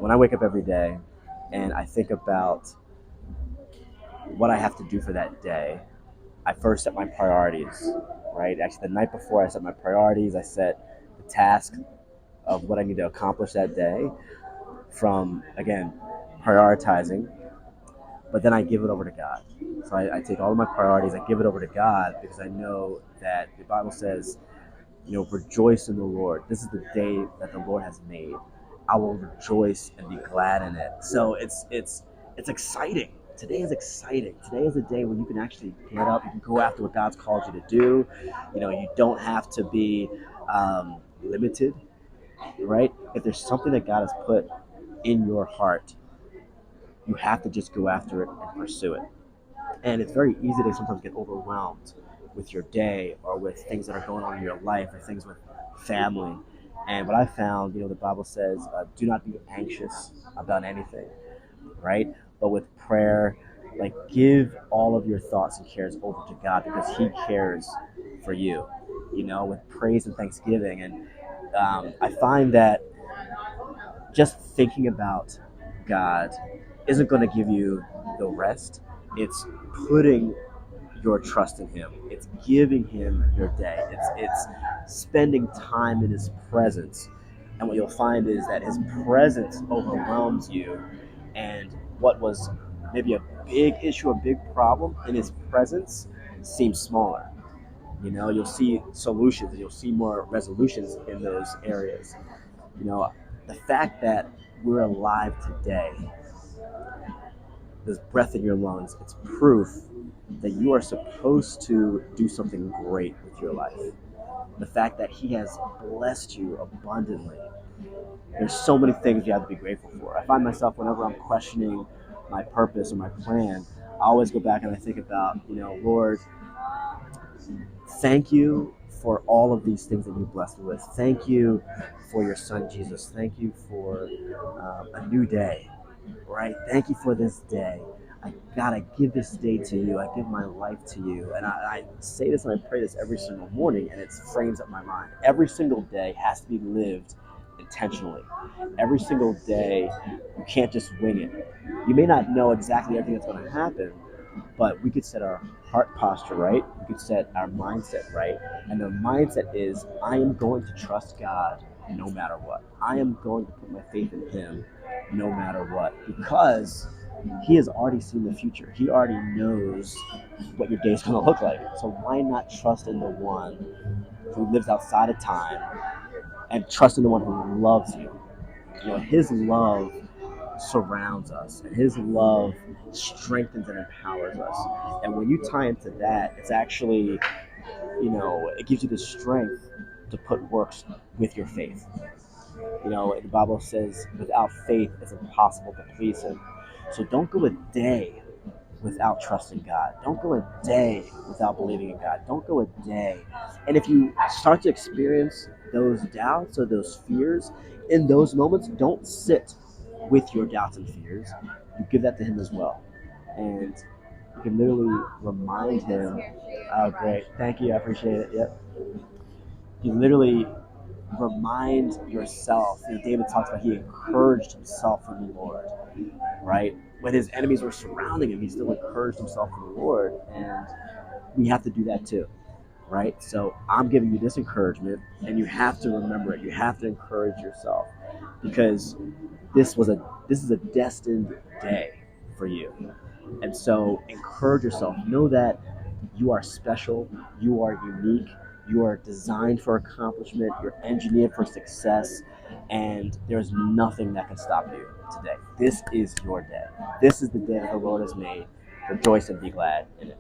when I wake up every day and I think about what I have to do for that day, I first set my priorities, right? Actually, the night before I set my priorities, I set the task of what I need to accomplish that day from, again, prioritizing, but then I give it over to God. So I take all of my priorities, I give it over to God because I know that the Bible says, rejoice in the Lord. This is the day that the Lord has made. I will rejoice and be glad in it. So it's exciting. Today is exciting. Today is a day where you can actually get up, you can go after what God's called you to do. You don't have to be limited, right? If there's something that God has put in your heart, you have to just go after it and pursue it. And it's very easy to sometimes get overwhelmed with your day or with things that are going on in your life or things with family. And what I found, the Bible says, do not be anxious about anything, right? But with prayer, like give all of your thoughts and cares over to God because He cares for you, with praise and thanksgiving. And I find that just thinking about God isn't going to give you the rest. It's putting your trust in Him. It's giving Him your day. It's spending time in His presence. And what you'll find is that His presence overwhelms you, and what was maybe a big issue, a big problem in His presence seems smaller. You'll see solutions and you'll see more resolutions in those areas. You know, the fact that we're alive today, there's breath in your lungs, it's proof that you are supposed to do something great with your life. The fact that He has blessed you abundantly. There's so many things you have to be grateful for. I find myself whenever I'm questioning my purpose or my plan, I always go back and I think about, Lord, thank you for all of these things that you blessed me with. Thank you for your Son Jesus. Thank you for a new day, right? Thank you for this day. God, I give this day to you. I give my life to you. And I say this and I pray this every single morning, and it frames up my mind. Every single day has to be lived intentionally. Every single day, you can't just wing it. You may not know exactly everything that's going to happen, but we could set our heart posture right. We could set our mindset right. And the mindset is, I am going to trust God no matter what. I am going to put my faith in Him no matter what, because He has already seen the future. He already knows what your day is going to look like. So why not trust in the one who lives outside of time and trust in the one who loves you? His love surrounds us, and His love strengthens and empowers us. And when you tie into that, it's actually, it gives you the strength to put works with your faith. The Bible says, without faith, it's impossible to please Him. So don't go a day without trusting God. Don't go a day without believing in God. Don't go a day. And if you start to experience those doubts or those fears, in those moments, don't sit with your doubts and fears. You give that to Him as well. And you can literally remind Him, oh, great. Thank you. I appreciate it. Yep. You literally remind yourself. David talks about he encouraged himself in the Lord, right? When his enemies were surrounding him, he still encouraged himself in the Lord. And we have to do that too, right? So I'm giving you this encouragement, and you have to remember it. You have to encourage yourself, because this is a destined day for you. And so encourage yourself. Know that you are special, you are unique, you are designed for accomplishment, you're engineered for success, and there's nothing that can stop you today. This is your day. This is the day that the Lord has made. Rejoice and be glad in it.